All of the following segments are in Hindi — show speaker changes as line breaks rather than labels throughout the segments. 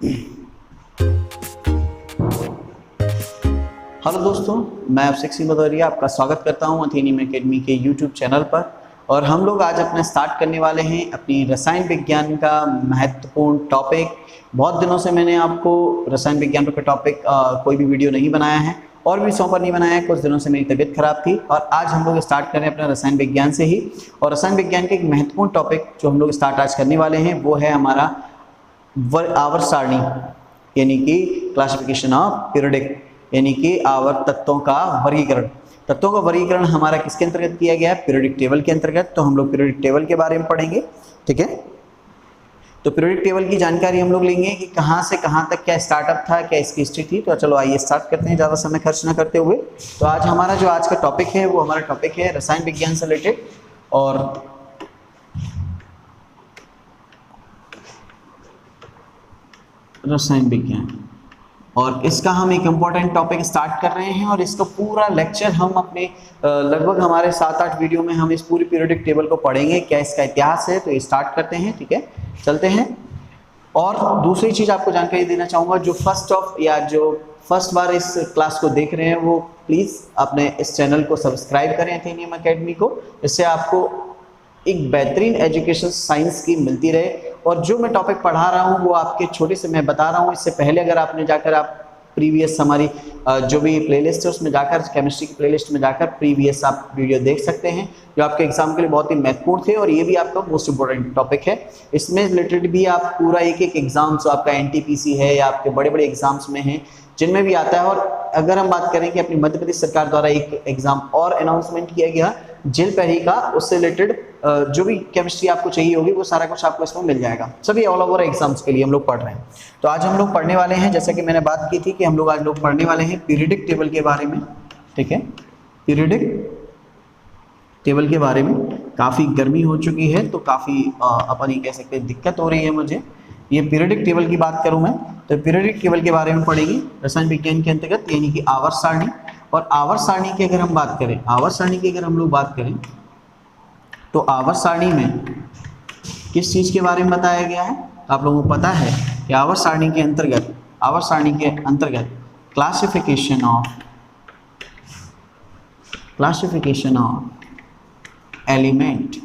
हेलो दोस्तों, मैं अभिषेक सिंह भदौरिया आपका स्वागत करता हूं अथेनियम एकेडमी के यूट्यूब चैनल पर। और हम लोग आज अपने स्टार्ट करने वाले हैं अपनी रसायन विज्ञान का महत्वपूर्ण टॉपिक। बहुत दिनों से मैंने आपको रसायन विज्ञान पर टॉपिक कोई भी वीडियो नहीं बनाया है और भी विषयों पर नहीं बनाया है। कुछ दिनों से मेरी तबीयत खराब थी और आज हम लोग स्टार्ट कर रहे हैं अपना रसायन विज्ञान से ही। और रसायन विज्ञान के एक महत्वपूर्ण टॉपिक जो हम लोग स्टार्ट आज करने वाले हैं वो है हमारा आवर्त सारणी, यानी कि क्लासिफिकेशन ऑफ पीरियडिक, यानी कि आवर्त तत्वों का वर्गीकरण। तत्वों का वर्गीकरण हमारा किसके अंतर्गत किया गया है? पीरियडिक टेबल के अंतर्गत। तो हम लोग पीरियडिक टेबल के बारे में पढ़ेंगे, ठीक है। तो पीरियडिक टेबल की जानकारी हम लोग लेंगे कि कहाँ से कहाँ तक क्या स्टार्टअप था, क्या इसकी हिस्ट्री थी। तो चलो आइए स्टार्ट करते हैं ज़्यादा समय खर्च न करते हुए। तो आज हमारा जो आज का टॉपिक है वो हमारा टॉपिक है रसायन विज्ञान से रिलेटेड। और रसायन विज्ञान, और इसका हम एक इम्पॉर्टेंट टॉपिक स्टार्ट कर रहे हैं और इसका पूरा लेक्चर हम अपने लगभग हमारे 7-8 वीडियो में हम इस पूरी पीरियडिक टेबल को पढ़ेंगे। क्या इसका इतिहास है, तो ये स्टार्ट करते हैं, ठीक है, चलते हैं। और दूसरी चीज़ आपको जानकारी देना चाहूँगा, जो फर्स्ट बार इस क्लास को देख रहे हैं वो प्लीज़ अपने इस चैनल को सब्सक्राइब करें अथेनियम एकेडमी को। इससे आपको एक बेहतरीन एजुकेशन साइंस की मिलती रहे और जो मैं टॉपिक पढ़ा रहा हूँ वो आपके छोटे से मैं बता रहा हूँ। इससे पहले अगर आपने जाकर आप प्रीवियस हमारी जो भी प्लेलिस्ट है उसमें जाकर, केमिस्ट्री की प्लेलिस्ट में जाकर प्रीवियस आप वीडियो देख सकते हैं जो आपके एग्जाम के लिए बहुत ही महत्वपूर्ण थे। और ये भी आपका मोस्ट इंपॉर्टेंट टॉपिक है। इसमें रिलेटेड भी आप पूरा एक एग्जाम जो आपका NTPC है या आपके बड़े बड़े एग्जाम्स में हैं जिनमें भी आता है। और अगर हम बात करें कि अपनी मध्य प्रदेश सरकार द्वारा एक एग्जाम और अनाउंसमेंट किया गया जेल पैरी का, उससे रिलेटेड जो भी केमिस्ट्री आपको चाहिए होगी वो सारा कुछ आपको इसमें मिल जाएगा। सभी ऑल ओवर एग्जाम्स के लिए हम लोग पढ़ रहे हैं। तो आज हम लोग पढ़ने वाले हैं, जैसा कि मैंने बात की थी कि हम लोग आज लोग पढ़ने वाले हैं पीरियडिक टेबल के बारे में, ठीक है। पीरियडिक टेबल के बारे में काफ़ी गर्मी हो चुकी है तो काफ़ी अपन ये कह सकते हैं दिक्कत हो रही है मुझे। ये पीरियडिक टेबल की बात करूं मैं तो पीरियडिक टेबल के बारे में पढ़ेगी रसायन विज्ञान के अंतर्गत, यानी कि आवर्त सारणी। और आवर्त सारणी की अगर हम बात करें, आवर्त सारणी की अगर हम लोग बात करें तो आवर्त सारणी में किस चीज़ के बारे में बताया गया है? तो आप लोगों को पता है कि आवर्त सारणी के अंतर्गत क्लासिफिकेशन ऑफ एलिमेंट,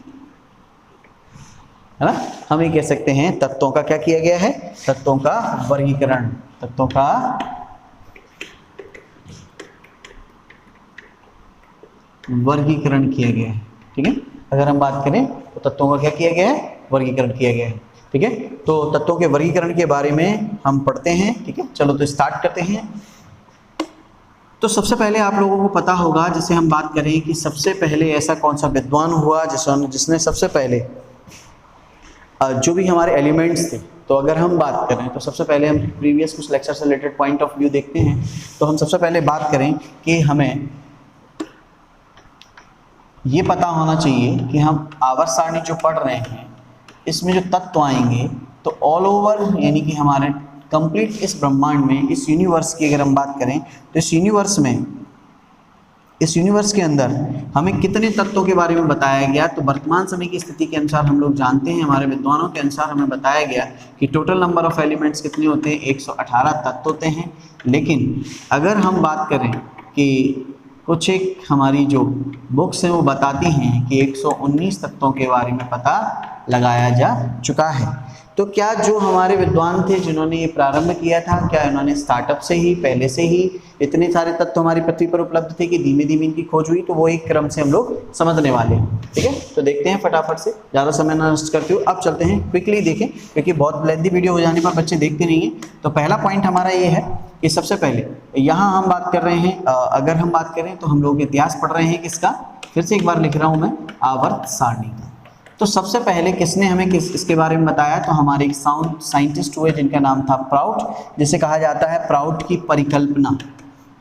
है ना, हम ये कह सकते हैं तत्वों का क्या किया गया है? तत्वों का वर्गीकरण, तत्वों का वर्गीकरण किया गया है, ठीक है। अगर हम बात करें तो तत्वों का क्या किया गया है? वर्गीकरण किया गया है, ठीक है। तो तत्वों के वर्गीकरण के बारे में हम पढ़ते हैं, ठीक है। चलो तो स्टार्ट करते हैं। तो सबसे पहले आप लोगों को पता होगा, जैसे हम बात करें कि सबसे पहले ऐसा कौन सा विद्वान हुआ जिसने सबसे पहले जो भी हमारे एलिमेंट्स थे, तो अगर हम बात करें तो सबसे पहले हम प्रीवियस कुछ लेक्चर से रिलेटेड पॉइंट ऑफ व्यू देखते हैं। तो हम सबसे पहले बात करें कि हमें ये पता होना चाहिए कि हम आवर्त सारणी जो पढ़ रहे हैं इसमें जो तत्व आएंगे तो ऑल ओवर, यानी कि हमारे कंप्लीट इस ब्रह्मांड में, इस यूनिवर्स की अगर हम बात करें तो इस यूनिवर्स के अंदर हमें कितने तत्वों के बारे में बताया गया। तो वर्तमान समय की स्थिति के अनुसार हम लोग जानते हैं, हमारे विद्वानों के अनुसार हमें बताया गया कि टोटल नंबर ऑफ एलिमेंट्स कितने होते हैं? 118 तत्व होते हैं। लेकिन अगर हम बात करें कि कुछ एक हमारी जो बुक्स हैं वो बताती हैं कि 119 तत्वों के बारे में पता लगाया जा चुका है। तो क्या जो हमारे विद्वान थे जिन्होंने ये प्रारंभ किया था, क्या उन्होंने स्टार्टअप से ही, पहले से ही इतने सारे तत्व हमारी पृथ्वी पर उपलब्ध थे कि धीमे धीमे इनकी खोज हुई? तो वो एक क्रम से हम लोग समझने वाले हैं, ठीक है। तो देखते हैं फटाफट से, ज़्यादा समय नष्ट करते हुए अब चलते हैं, क्विकली देखें क्योंकि बहुत लेंथी वीडियो हो जाने पर बच्चे देखते नहीं हैं। तो पहला पॉइंट हमारा ये है कि सबसे पहले यहाँ हम बात कर रहे हैं, अगर हम बात करें तो हम लोग इतिहास पढ़ रहे हैं किसका? फिर से एक बार लिख रहा हूँ मैं, आवर्त सारणी का। तो सबसे पहले किसने हमें इसके बारे में बताया? तो हमारे एक साइंटिस्ट हुए जिनका नाम था प्राउट, जिसे कहा जाता है प्राउट की परिकल्पना,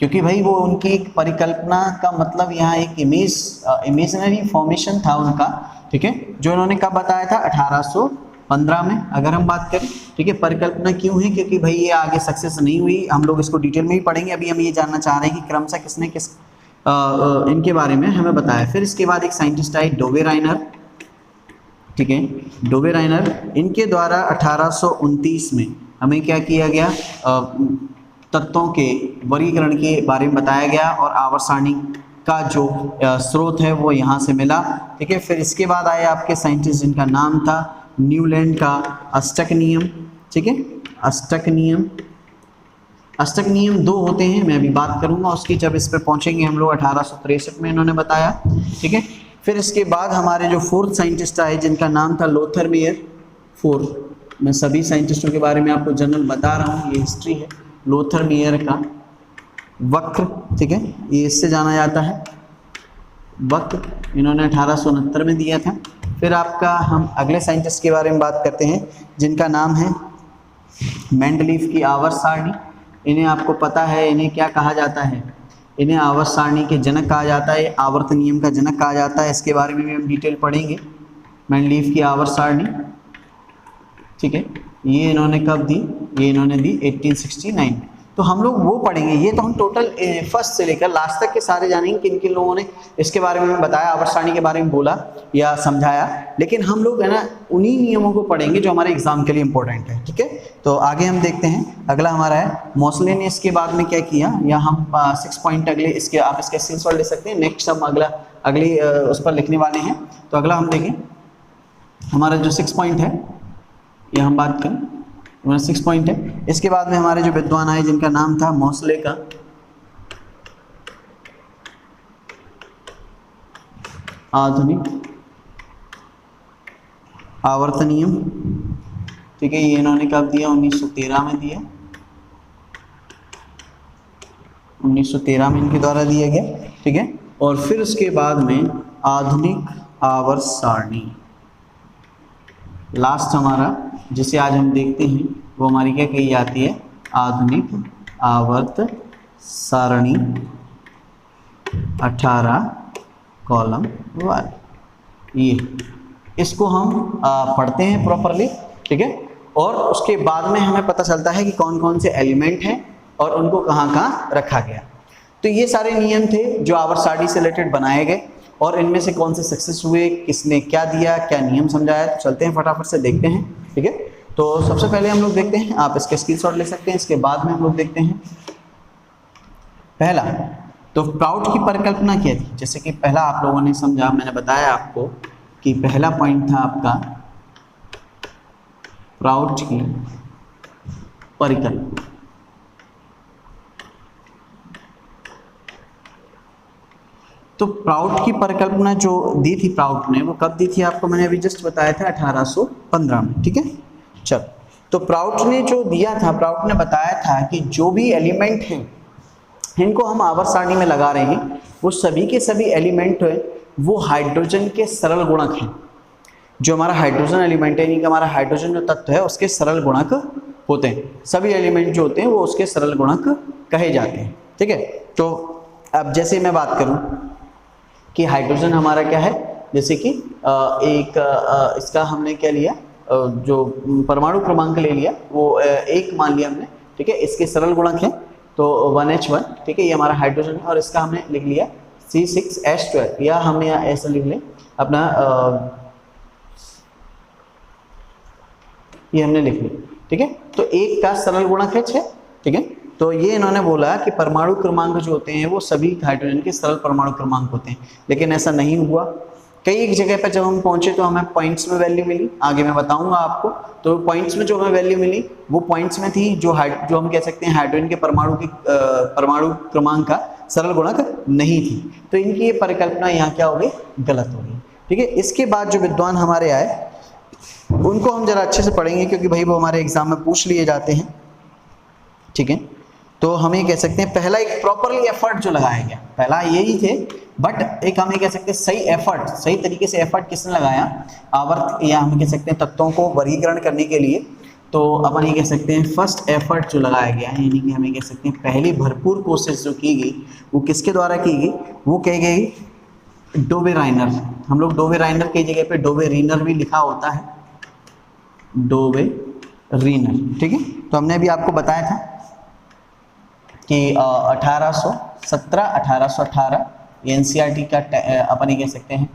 क्योंकि भाई वो उनकी एक परिकल्पना का मतलब यहाँ एक इमेजिनरी फॉर्मेशन था उनका, ठीक है, जो उन्होंने कब बताया था? 1815 में अगर हम बात करें, ठीक है। परिकल्पना क्यों है? क्योंकि भाई ये आगे सक्सेस नहीं हुई, हम लोग इसको डिटेल में ही पढ़ेंगे। अभी हम ये जानना चाह रहे हैं कि क्रमशः किसने किस इनके बारे में हमें बताया। फिर इसके बाद एक साइंटिस्ट आए डोवे राइनर, ठीक है, डोवे राइनर, इनके द्वारा 1829 में हमें क्या किया गया, तत्वों के वर्गीकरण के बारे में बताया गया और आवर्त सारणी का जो स्रोत है वो यहाँ से मिला। ठीक है, फिर इसके बाद आए आपके साइंटिस्ट जिनका नाम था न्यूलैंड का अष्टक नियम। ठीक है, अष्टक नियम, अष्टक नियम 2 होते हैं, मैं अभी बात करूंगा उसकी जब इस पे पहुंचेंगे हम लोग। 1863 में इन्होंने बताया। ठीक है, फिर इसके बाद हमारे जो फोर्थ साइंटिस्ट आए जिनका नाम था लोथर मेयर। फोर्थ, मैं सभी साइंटिस्टों के बारे में आपको जनरल बता रहा हूँ, ये हिस्ट्री है। लोथर मेयर का वक्र, ठीक है, ये इससे जाना जाता है वक्र, इन्होंने 1869 में दिया था। फिर आपका हम अगले साइंटिस्ट के बारे में बात करते हैं जिनका नाम है मेंडलीफ की आवर्त सारणी। इन्हें आपको पता है इन्हें क्या कहा जाता है, इन्हें आवर्त सारणी के जनक कहा जाता है, आवर्त नियम का जनक कहा जाता है। इसके बारे में भी हम डिटेल पढ़ेंगे। मेंडलीफ की आवर्त सारणी, ठीक है, ये इन्होंने कब दी, ये इन्होंने दी 1869। तो हम लोग वो पढ़ेंगे, ये तो हम टोटल फर्स्ट से लेकर लास्ट तक के सारे जानेंगे किन किन लोगों ने इसके बारे में बताया, आवर्त सारणी के बारे में बोला या समझाया। लेकिन हम लोग है ना उन्हीं नियमों को पढ़ेंगे जो हमारे एग्जाम के लिए इंपॉर्टेंट है। ठीक है, तो आगे हम देखते हैं। अगला हमारा है मोसले ने इसके बाद में क्या किया, या हम 6 पॉइंट अगले इसके आप इसके स्क्रीनशॉट ले सकते हैं। नेक्स्ट हम अगली उस पर लिखने वाले हैं। तो अगला हम देखें, हमारा जो 6 पॉइंट है ये हम बात करें, 6 पॉइंट है। इसके बाद में हमारे जो विद्वान आए जिनका नाम था मोसले का आधुनिक आवर्त नियम। ठीक है, ये इन्होंने कब दिया, 1913 में दिया, 1913 में इनके द्वारा दिया गया। ठीक है, और फिर उसके बाद में आधुनिक आवर्त सारणी, लास्ट हमारा जिसे आज हम देखते हैं वो हमारी क्या कही जाती है, आधुनिक आवर्त सारणी 18 कॉलम वाली। ये इसको हम पढ़ते हैं प्रॉपरली। ठीक है, और उसके बाद में हमें पता चलता है कि कौन कौन से एलिमेंट हैं और उनको कहाँ कहाँ रखा गया। तो ये सारे नियम थे जो आवर्त सारणी से रिलेटेड बनाए गए, और इनमें से कौन से सक्सेस हुए, किसने क्या दिया, क्या नियम समझाया। तो चलते हैं फटाफट से देखते हैं। ठीक है, तो सबसे पहले हम लोग देखते हैं, आप इसके स्क्रीनशॉट ले सकते हैं। इसके बाद में हम लोग देखते हैं पहला, तो प्राउड की परिकल्पना क्या थी। जैसे कि पहला आप लोगों ने समझा, मैंने बताया आपको कि पहला पॉइंट था आपका प्राउड की परिकल्पना। तो प्राउड की परिकल्पना जो दी थी प्राउड ने, वो कब दी थी आपको, मैंने अभी जस्ट बताया था 1815 में। ठीक है, चल, तो प्राउड ने जो दिया था, प्राउड ने बताया था कि जो भी एलिमेंट हैं इनको हम आवर्त सारणी में लगा रहे हैं, वो सभी के सभी एलिमेंट हैं वो हाइड्रोजन के सरल गुणक हैं। जो हमारा हाइड्रोजन एलिमेंट है, यानी कि हमारा हाइड्रोजन जो तत्व है उसके सरल गुणक होते हैं। सभी एलिमेंट जो होते हैं वो उसके सरल गुणक कहे जाते हैं। ठीक है, तो अब जैसे मैं बात करूं कि हाइड्रोजन हमारा क्या है, जैसे कि इसका हमने क्या लिया, जो परमाणु क्रमांक ले लिया वो 1 मान लिया हमने। ठीक है, इसके सरल गुणक है तो 1H1। ठीक है, ये हमारा हाइड्रोजन है, और इसका हमने लिख लिया C6H12, या हम यहाँ ऐसा लिख लें अपना, ये हमने लिख लिया। ठीक है, तो 1 का सरल गुणक है 6। ठीक है, तो ये इन्होंने बोला कि परमाणु क्रमांक जो होते हैं वो सभी हाइड्रोजन के सरल परमाणु क्रमांक होते हैं, लेकिन ऐसा नहीं हुआ। कई एक जगह पर जब हम पहुंचे तो हमें पॉइंट्स में वैल्यू मिली, आगे मैं बताऊंगा आपको। तो पॉइंट्स में जो हमें वैल्यू मिली वो पॉइंट्स में थी जो हम कह सकते हैं हाइड्रोजन के परमाणु क्रमांक का सरल गुणक नहीं थी। तो इनकी ये परिकल्पना यहाँ क्या हो गई, गलत हो गई। ठीक है, इसके बाद जो विद्वान हमारे आए उनको हम जरा अच्छे से पढ़ेंगे, क्योंकि भाई वो हमारे एग्जाम में पूछ लिए जाते हैं। ठीक है, तो हम ये कह सकते हैं पहला एक प्रॉपरली एफर्ट जो लगाया गया, पहला यही थे, बट एक हम ये कह सकते हैं सही एफर्ट, सही तरीके से एफर्ट किसने लगाया, आवर्त, या हम कह सकते हैं तत्वों को वर्गीकरण करने के लिए। तो अपन ये कह सकते हैं फर्स्ट एफर्ट जो लगाया गया है, यानी कि हम ये कह सकते हैं पहली भरपूर कोशिश जो की गई वो किसके द्वारा की गई, वो कही गई डोवे राइनर। हम लोग डोवे राइनर की जगह पे डोवे रीनर भी लिखा होता है, डोवे रीनर। ठीक है, तो हमने अभी आपको बताया था कि 1817-1818 ये NCERT का अपन ये कह सकते हैं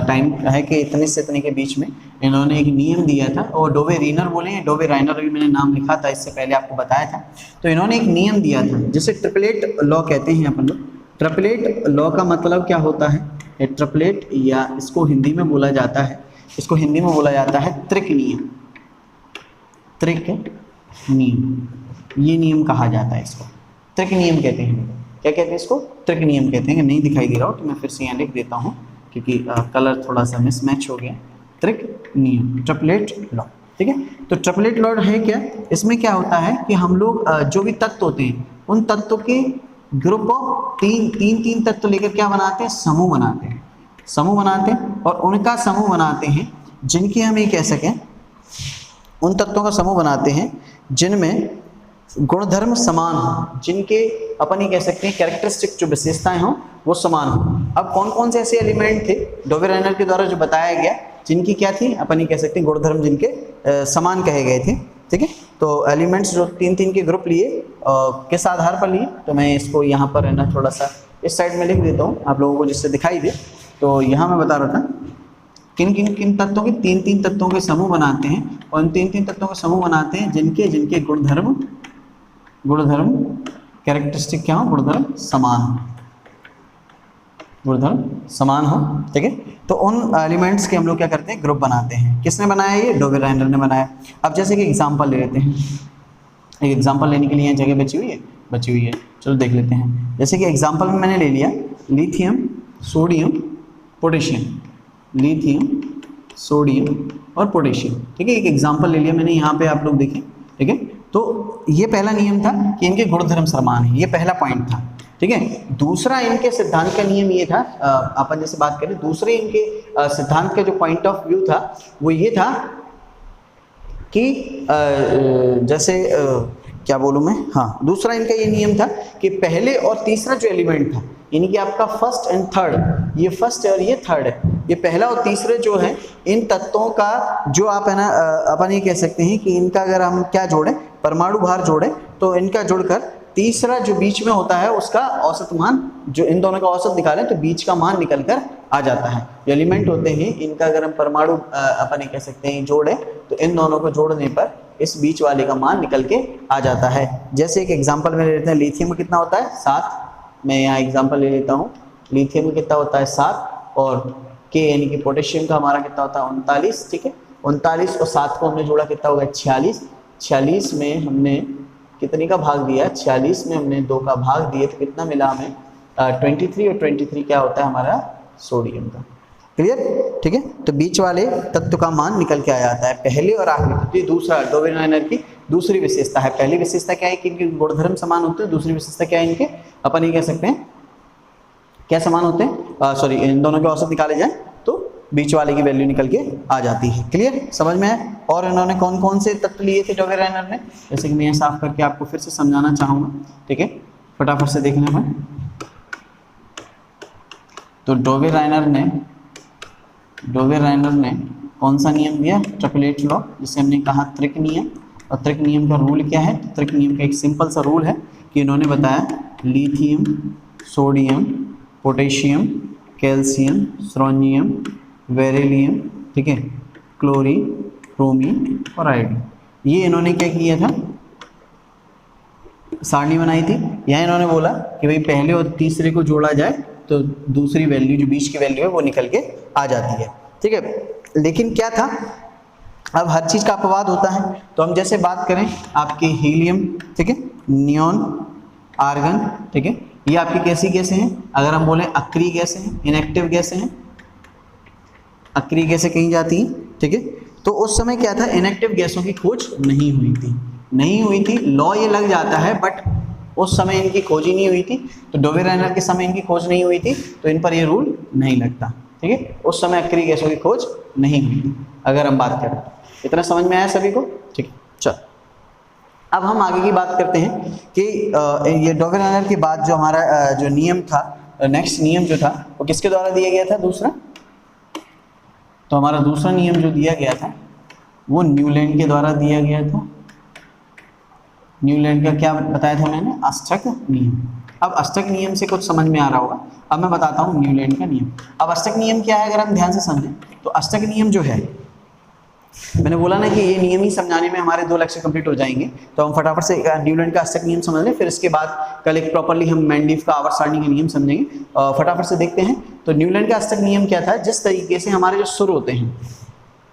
टाइम है कि इतने से इतने के बीच में इन्होंने एक नियम दिया था, और डोवे रीनर बोले, डोवे राइनर भी मैंने नाम लिखा था इससे पहले आपको बताया था। तो इन्होंने एक नियम दिया था जिसे ट्रिपलेट लॉ कहते हैं अपन लोग। ट्रिपलेट लॉ का मतलब क्या होता है, ट्रिपलेट, या इसको हिंदी में बोला जाता है, इसको हिंदी में बोला जाता है त्रिक नियम। त्रिक नियम, ये नियम कहा जाता है इसको, त्रिक नियम कहते हैं। क्या कहते हैं इसको? त्रिक नियम कहते हैं। नहीं दिखाई दे रहा हो तो मैं फिर से यहाँ लिख देता हूँ क्योंकि कलर थोड़ा सा मिसमैच हो गया। त्रिक नियम, ट्रिपलेट लॉ, ठीक है। तो ट्रिपलेट लॉ है क्या, इसमें क्या होता है कि हम लोग जो भी तत्व होते हैं उन तत्वों के ग्रुप ऑफ तीन तत्व लेकर क्या बनाते हैं, समूह बनाते हैं, समूह बनाते हैं, और उनका समूह बनाते हैं जिनकी हम ये कह सकें, उन तत्वों का समूह बनाते हैं जिनमें गुणधर्म समान हो, जिनके अपन ये कह सकते हैं कैरेक्टरिस्टिक जो विशेषताएं हों वो समान हो। अब कौन कौन से ऐसे एलिमेंट थे डोवे राइनर के द्वारा जो बताया गया, जिनकी क्या थी, अपन ये कह सकते हैं गुणधर्म जिनके समान कहे गए थे, ठीक है। तो एलिमेंट्स जो तीन के ग्रुप लिए किस आधार पर लिए, तो मैं इसको यहाँ पर है ना थोड़ा सा इस साइड में लिख देता हूँ आप लोगों को जिससे दिखाई दे। तो यहाँ मैं बता रहा था किन तत्वों के तीन तत्वों के समूह बनाते हैं, और इन तीन तत्वों के समूह बनाते हैं जिनके गुणधर्म कैरेक्टरिस्टिक क्या हो, गुणधर्म समान हो, ठीक है। तो उन एलिमेंट्स के हम लोग क्या करते हैं, ग्रुप बनाते हैं। किसने बनाया, ये डोवे राइनर ने बनाया। अब जैसे कि एग्जांपल ले लेते हैं, एक एग्जांपल लेने के लिए जगह बची हुई है, चलो देख लेते हैं। जैसे कि एग्जांपल में मैंने ले लिया lithium, sodium, potassium, lithium, sodium और पोटेशियम, ठीक है। एक एग्जांपल ले लिया मैंने, यहाँ पे आप लोग देखें, ठीक है। तो ये पहला नियम था कि इनके गुणधर्म समान है, ये पहला पॉइंट था, ठीक है। दूसरा इनके सिद्धांत का नियम ये था, अपन जैसे बात करें दूसरे इनके सिद्धांत का जो पॉइंट ऑफ व्यू था वो ये था कि जैसे क्या बोलूँ मैं, हाँ, दूसरा इनका ये नियम था कि पहले और तीसरा जो एलिमेंट था, यानी कि आपका फर्स्ट एंड थर्ड, ये फर्स्ट और ये थर्ड है, ये पहला और तीसरे जो है इन तत्वों का जो आप है ना अपन ये कह सकते हैं कि इनका अगर हम क्या जोड़ें, परमाणु भार जोड़ें, तो इनका जुड़कर तीसरा जो बीच में होता है उसका औसत मान, जो इन दोनों का औसत निकालें तो बीच का मान निकल कर आ जाता है। जो एलिमेंट होते हैं इनका अगर हम परमाणु अपन ये कह सकते हैं जोड़ें, तो इन दोनों को जोड़ने पर इस बीच वाले का मान निकल के आ जाता है। जैसे एक एग्जांपल में ले लेते हैं, लिथियम में कितना होता है 7, मैं यहाँ एग्जांपल ले लेता हूँ, लिथियम में कितना होता है 7, और के यानी कि पोटेशियम का हमारा कितना होता है 39, ठीक है। 39 और 7 को हमने जोड़ा कितना होगा 46, 46 में हमने कितने का भाग दिया, 46 में हमने 2 का भाग दिए तो कितना मिला हमें 23, और 23 क्या होता है हमारा सोडियम का। क्लियर, ठीक है। तो बीच वाले तत्व का मान निकल के आ जाता है पहले और आखिरी। दूसरा डोवे राइनर की दूसरी विशेषता है। पहली विशेषता क्या है कि इनके गुणधर्म समान होते हैं, दूसरी विशेषता क्या है, इनके अपन ये कह सकते हैं क्या समान होते हैं, सॉरी, इन दोनों के औसत निकाले जाए तो बीच वाले की वैल्यू निकल के आ जाती है। क्लियर, समझ में आए। और इन्होंने कौन कौन से तत्व लिए थे डोवे राइनर ने, जैसे कि मैं साफ करके आपको फिर से समझाना चाहूँगा, ठीक है, फटाफट से देखने में। तो डोवे राइनर ने कौन सा नियम दिया, ट्रिपलेट लॉ, जिसे हमने कहा त्रिक नियम। और त्रिक नियम का रूल क्या है, त्रिक नियम का एक सिंपल सा रूल है कि इन्होंने बताया lithium, sodium, potassium, calcium, strontium, beryllium, ठीक है, क्लोरीन, ब्रोमीन और आयोडीन, ये इन्होंने क्या किया था, सारणी बनाई थी। यहाँ इन्होंने बोला कि भाई पहले और तीसरे को जोड़ा जाए तो दूसरी वैल्यू जो बीच की वैल्यू है वो निकल के आ जाती है, ठीक है। लेकिन क्या था, अब हर चीज़ का अपवाद होता है। तो हम जैसे बात करें आपके हीलियम, ठीक है, नियॉन, आर्गन, ठीक है, ये आपकी कैसी गैसें हैं, अगर हम बोलें अक्रिय गैसें हैं, इनएक्टिव गैसें हैं, अक्रिय गैसें कहीं जाती हैं, ठीक है। तो उस समय क्या था, इनएक्टिव गैसों की खोज नहीं हुई थी। लॉ ये लग जाता है बट उस समय इनकी खोज ही नहीं हुई थी। तो डोवे राइनर के समय इनकी खोज नहीं हुई थी तो इन पर ये रूल नहीं लगता, ठीक है। उस समय अक्रिय गैसों की खोज नहीं हुई थी अगर हम बात करें। इतना समझ में आया सभी को, ठीक है। चलो अब हम आगे की बात करते हैं कि ये डोवे राइनर के बाद जो हमारा जो नियम था, नेक्स्ट नियम जो था वो किसके द्वारा दिया गया था, दूसरा। तो हमारा दूसरा नियम जो दिया गया था वो न्यूलैंड के द्वारा दिया गया था। न्यूलैंड का क्या बताया था मैंने, अष्टक नियम। अब अष्टक नियम से कुछ समझ में आ रहा होगा, अब मैं बताता हूँ न्यूलैंड का नियम। अब अष्टक नियम क्या है अगर हम ध्यान से समझें तो अष्टक नियम जो है मैंने बोला ना कि ये नियम ही समझाने में हमारे 2 लेक्चर कंप्लीट हो जाएंगे, तो हम फटाफट से न्यूलैंड का अष्टक नियम समझ लें, फिर इसके बाद कल एक प्रॉपर्ली हम मेंडलीफ का आवर्त सारणी का नियम समझेंगे। फटाफट से देखते हैं। तो न्यूलैंड का अष्टक नियम क्या था? जिस तरीके से हमारे जो सुर होते हैं,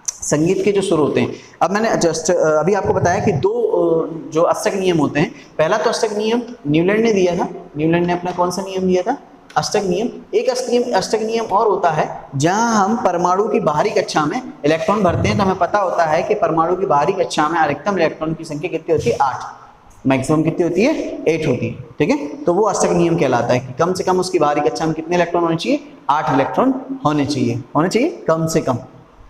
संगीत के जो सुर होते हैं, अब मैंने जस्ट अभी आपको बताया कि 2 जो अष्टक नियम होते हैं। पहला तो अष्टक नियम न्यूलैंड ने दिया था, न्यूलैंड ने अपना कौन सा नियम दिया था? अष्टक नियम। एक अष्टक नियम और होता है जहां हम परमाणु की बाहरी कक्षा में इलेक्ट्रॉन भरते हैं, तो हमें पता होता है कि परमाणु की बाहरी कक्षा में अधिकतम इलेक्ट्रॉन की संख्या कितनी होती है? 8। मैक्सिमम कितनी होती है? 8 होती है। ठीक है, तो वो अष्टक नियम कहलाता है कि कम से कम उसकी बाहरी कक्षा में कितने इलेक्ट्रॉन होने चाहिए? 8 इलेक्ट्रॉन होने चाहिए कम से कम,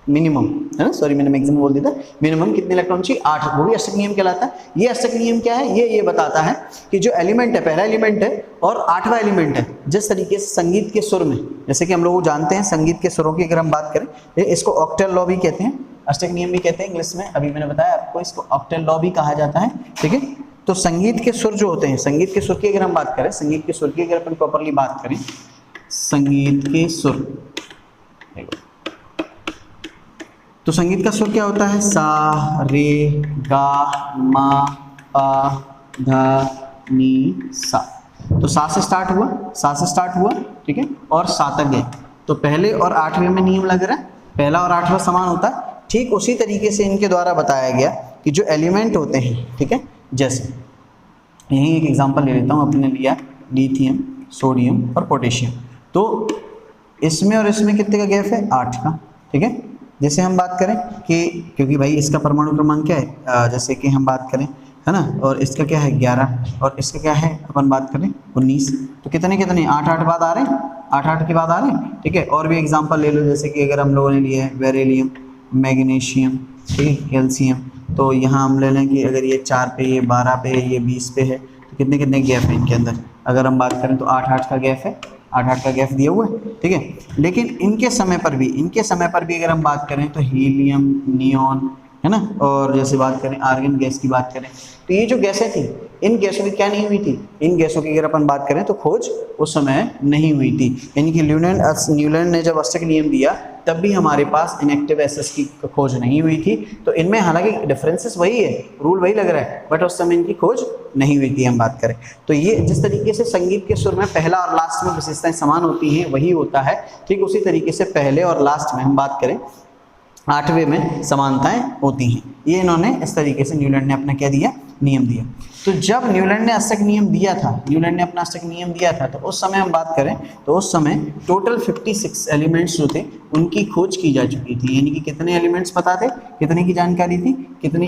मिनिमम है ना, सॉरी मैंने मैक्सिमम बोल दिया था, मिनिमम कितने इलेक्ट्रॉन चाहिए? 8, वो भी अष्टक नियम कहलाता है। ये अष्टक नियम क्या है? ये बताता है कि जो एलिमेंट है, पहला एलिमेंट है और 8वां एलिमेंट है, जिस तरीके से संगीत के सुर में, जैसे कि हम लोग जानते हैं संगीत के सुरों की अगर हम बात करें, इसको ऑक्टल लॉ भी कहते हैं, अष्टक नियम भी कहते हैं इंग्लिश में, अभी मैंने बताया आपको इसको ऑक्टल लॉ भी कहा जाता है। ठीक है, तो संगीत के सुर जो होते हैं, संगीत के सुर की अगर हम बात करें, संगीत के सुर की अगर अपन प्रॉपरली बात करें, संगीत के सुर, तो संगीत का सुर क्या होता है? सा, रे, गा, मा, पा, धा, नी, सा। तो सा से स्टार्ट हुआ, ठीक है, और सा तक गए। तो पहले और 8वें में नियम लग रहा है, पहला और 8वां समान होता है। ठीक उसी तरीके से इनके द्वारा बताया गया कि जो एलिमेंट होते हैं, ठीक है, जैसे यहीं एक एग्जांपल ले लेता हूँ, अपने लिया लिथियम, सोडियम और पोटेशियम। तो इसमें और इसमें कितने का गैप है? 8 का। ठीक है, जैसे हम बात करें कि क्योंकि भाई इसका परमाणु क्रमांक क्या है, जैसे कि हम बात करें, है ना, और इसका क्या है? 11, और इसका क्या है? अपन बात करें 19, तो कितने 8 बाद आ रहे हैं, 8 के बाद आ रहे हैं। ठीक है, और भी एग्जांपल ले लो, जैसे कि अगर हम लोगों ने लिया है बेरिलियम, मैग्नीशियम, ठीक है, कैल्शियम, तो यहाँ हम ले लें कि अगर ये 4 पे, ये 12 पे, ये 20 पे है, तो कितने गैप है इनके अंदर? अगर हम बात करें तो 8 का गैप है, 8 का गैप दिया हुआ है। ठीक है, लेकिन इनके समय पर भी अगर हम बात करें तो हीलियम, नियॉन, है ना, और जैसे बात करें आर्गन गैस की बात करें, तो ये जो गैसें थी, इन गैसों की क्या नहीं हुई थी? इन गैसों की अगर अपन बात करें तो खोज उस समय नहीं हुई थी। यानी कि न्यूलैंड ने जब अष्टक नियम दिया तब भी हमारे पास इनएक्टिव एसेस की खोज नहीं हुई थी। तो इनमें हालांकि डिफरेंसेस वही है, रूल वही लग रहा है, बट उस समय इनकी खोज नहीं हुई थी हम बात करें तो। ये जिस तरीके से संगीत के सुर में पहला और लास्ट में विशेषताएं समान होती हैं वही होता है, ठीक उसी तरीके से पहले और लास्ट में हम बात करें 8वें में समानताएं होती हैं। ये इन्होंने इस तरीके से न्यूलैंड ने अपना क्या दिया? नियम दिया। तो जब न्यूलैंड ने अष्टक नियम दिया था, न्यूलैंड ने अपना अष्टक नियम दिया था, तो उस समय हम बात करें तो उस समय टोटल 56 एलिमेंट्स जो थे उनकी खोज की जा चुकी थी। यानी कि कितने एलिमेंट्स पता थे, कितने की जानकारी थी, कितनी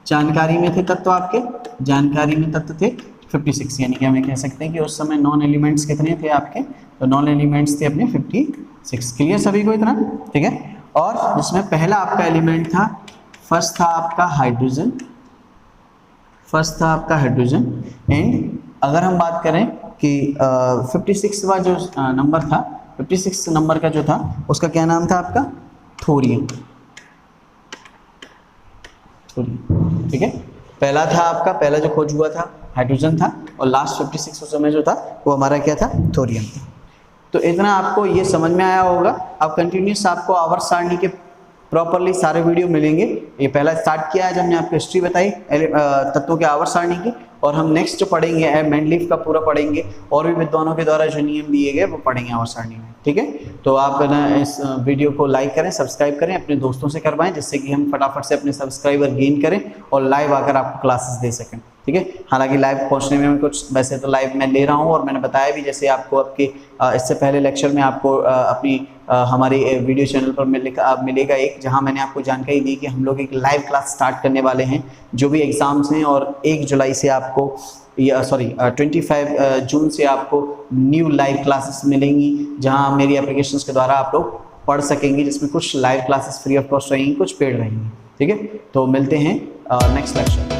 जानकारी में थे तत्व आपके, जानकारी में तत्व थे 56। यानी कि हमें कह सकते हैं कि उस समय नॉन एलिमेंट्स कितने थे आपके? तो नॉन एलिमेंट्स थे अपने 56। क्लियर सभी को इतना? ठीक है, और जिसमें पहला आपका एलिमेंट था, फर्स्ट था आपका हाइड्रोजन, एंड अगर हम बात करें कि 56वां जो नंबर था, 56 नंबर का जो था उसका क्या नाम था आपका? थोरियम। ठीक है, पहला था आपका, पहला जो खोज हुआ था हाइड्रोजन था, और लास्ट 56 उस समय जो था वो हमारा क्या था? थोरियम था। तो इतना आपको ये समझ में आया होगा। अब कंटिन्यूस आपको आवर्त सारणी के प्रॉपरली सारे वीडियो मिलेंगे। ये पहला स्टार्ट किया है जब हमने आपको हिस्ट्री बताई तत्वों के आवर्त सारणी की, और हम नेक्स्ट जो पढ़ेंगे मेंडलीफ का पूरा पढ़ेंगे, और भी विद्वानों के द्वारा जो नियम दिए गए वो पढ़ेंगे आवर्त सारणी में। ठीक है, तो आप ना इस वीडियो को लाइक करें, सब्सक्राइब करें, अपने दोस्तों से करवाएं, जिससे कि हम फटाफट से अपने सब्सक्राइबर गेन करें और लाइव आकर आपको क्लासेस दे सकें। ठीक है, हालांकि लाइव पहुंचने में कुछ, वैसे तो लाइव मैं ले रहा हूं, और मैंने बताया भी, जैसे आपको आपके इससे पहले लेक्चर में आपको अपनी हमारे वीडियो चैनल पर मिलेगा एक, जहां मैंने आपको जानकारी दी कि हम लोग एक लाइव क्लास स्टार्ट करने वाले हैं। जो भी एग्ज़ाम्स हैं, और 1 जुलाई से आपको 25 जून से आपको न्यू लाइव क्लासेस मिलेंगी, जहां मेरी एप्लीकेशंस के द्वारा आप लोग पढ़ सकेंगे, जिसमें कुछ live classes free of cost रहेंगी, कुछ पेड रहेंगी। ठीक है, तो मिलते हैं नेक्स्ट लेक्चर।